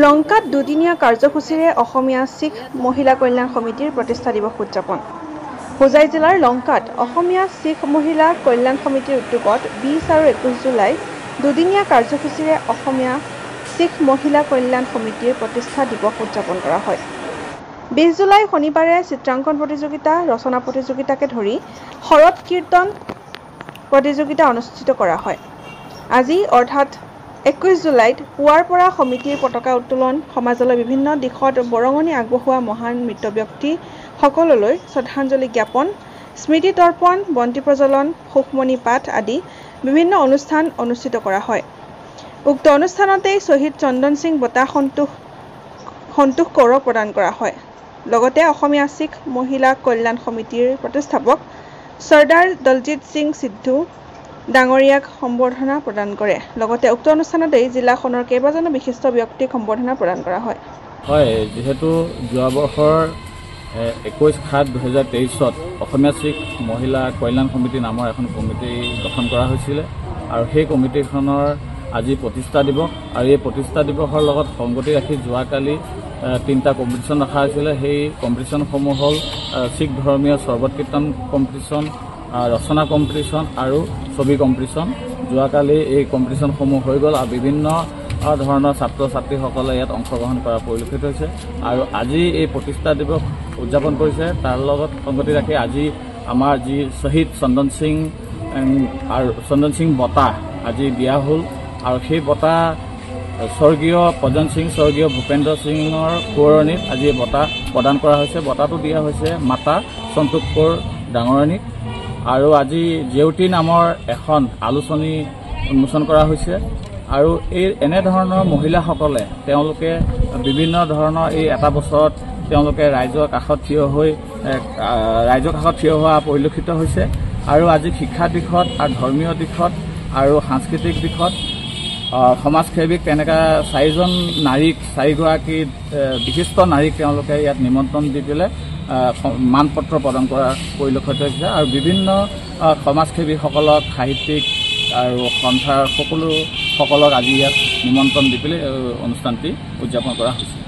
লংকাত দুদিনীয়া কাৰ্যসূচীৰে অসমীয়া শিখ মহিলা কল্যাণ সমিতিৰ প্ৰতিষ্ঠা দিৱস উদযাপন। হোজাই জিলাৰ লংকাত অসমীয়া শিখ মহিলা কল্যাণ সমিতিৰ উদ্যোগত 20 আৰু 21 জুলাই দুদিনীয়া কাৰ্যসূচীৰে অসমীয়া শিখ মহিলা কল্যাণ সমিতিৰ প্ৰতিষ্ঠা দিৱস উদযাপন কৰা হয়। 20 জুলাই শনিবাৰে চিত্ৰাংকন প্ৰতিযোগিতা, ৰচনা প্ৰতিযোগিতাকে ধৰি শৰৎ কীৰ্তন প্ৰতিযোগিতা অনুষ্ঠিত কৰা হয়। আজি অৰ্থাৎ 21 জুলাইত পুৱাৰ পৰা সমিতিৰ পতাকা উত্তোলন, সমাজলৈ বিভিন্ন দিশত বৰঙণি আগবঢ়োৱা মহান মৃত ব্যক্তি সকললৈ শ্ৰদ্ধাঞ্জলি জ্ঞাপন, স্মৃতি তৰ্পণ, বন্তি প্ৰজ্বলন, শোকমণি পাঠ আদি বিভিন্ন অনুষ্ঠান অনুষ্ঠিত কৰা হয়। উক্ত অনুষ্ঠানতেই শ্বহীদ চন্দন সিং বঁটা সন্তোষ কৌৰক প্ৰদান কৰা হয়। লগতে অসমীয়া শিখ মহিলা কল্যাণ সমিতিৰ প্ৰতিষ্ঠাপক চৰ্দাৰ দলজিৎ সিং সিদ্ধু ডাঙৰীয়াক সম্বৰ্ধনা প্ৰদান কৰে। লগতে উক্ত অনুষ্ঠানতেই জিলাখনৰ কেইবাজনো বিশিষ্ট ব্যক্তিক সম্বৰ্ধনা প্ৰদান কৰা হয়। যিহেতু যোৱা বৰ্ষৰ 21/7/2023 অসমীয়া শিখ মহিলা কল্যাণ সমিতি নামৰ এখন কমিটি গঠন কৰা হৈছিলে আৰু সেই কমিটিখনৰ আজি প্ৰতিষ্ঠা দিৱস আৰু এই প্ৰতিষ্ঠা দিৱসৰ লগত সংগতি ৰাখি যোৱাকালি 3টা কম্পিটিশ্যন ৰখা হৈছিলে। সেই কম্পিটিশ্যনসমূহ হ'ল শিখ ধৰ্মীয় সৰ্বত কীৰ্তন কম্পিটিশ্যন, ৰচনা কম্পিটিশ্যন আৰু ছবি কম্পিটিশ্যন। যোৱাকালি এই কম্পিটিশ্যনসমূহ হৈ গ'ল আৰু বিভিন্ন ধৰণৰ ছাত্ৰ ছাত্ৰীসকলে ইয়াত অংশগ্ৰহণ কৰা পৰিলক্ষিত হৈছে আৰু আজি এই প্ৰতিষ্ঠা দিৱস উদযাপন কৰিছে। তাৰ লগত সংগতি ৰাখি আজি আমাৰ যি শ্বহীদ চন্দন সিং বঁটা আজি দিয়া হ'ল আৰু সেই বঁটা স্বৰ্গীয় পজন সিং, স্বৰ্গীয় ভূপেন্দ্ৰ সিঙৰ সোঁৱৰণিত আজি এই বঁটা প্ৰদান কৰা হৈছে। বঁটাটো দিয়া হৈছে মাতা সন্তোষ কৌৰ ডাঙৰণীক আৰু আজি জেউতি নামৰ এখন আলোচনী উন্মোচন কৰা হৈছে আৰু এনেধৰণৰ মহিলাসকলে তেওঁলোকে বিভিন্ন ধৰণৰ এই এটা বছৰত তেওঁলোকে ৰাইজৰ কাষত থিয় হোৱা পৰিলক্ষিত হৈছে আৰু আজি শিক্ষা দিশত আৰু ধৰ্মীয় দিশত আৰু সাংস্কৃতিক দিশত সমাজসেৱীক তেনেকুৱা 4গৰাকী বিশিষ্ট নাৰীক তেওঁলোকে ইয়াত নিমন্ত্ৰণ দি পেলাই মানপত্ৰ প্ৰদান কৰা পৰিলক্ষিত হৈছে আৰু বিভিন্ন সমাজসেৱীসকলক, সাহিত্যিক আৰু সন্থাৰ সকলোসকলক আজি ইয়াত নিমন্ত্ৰণ দি পেলাই অনুষ্ঠানটি উদযাপন কৰা হৈছে।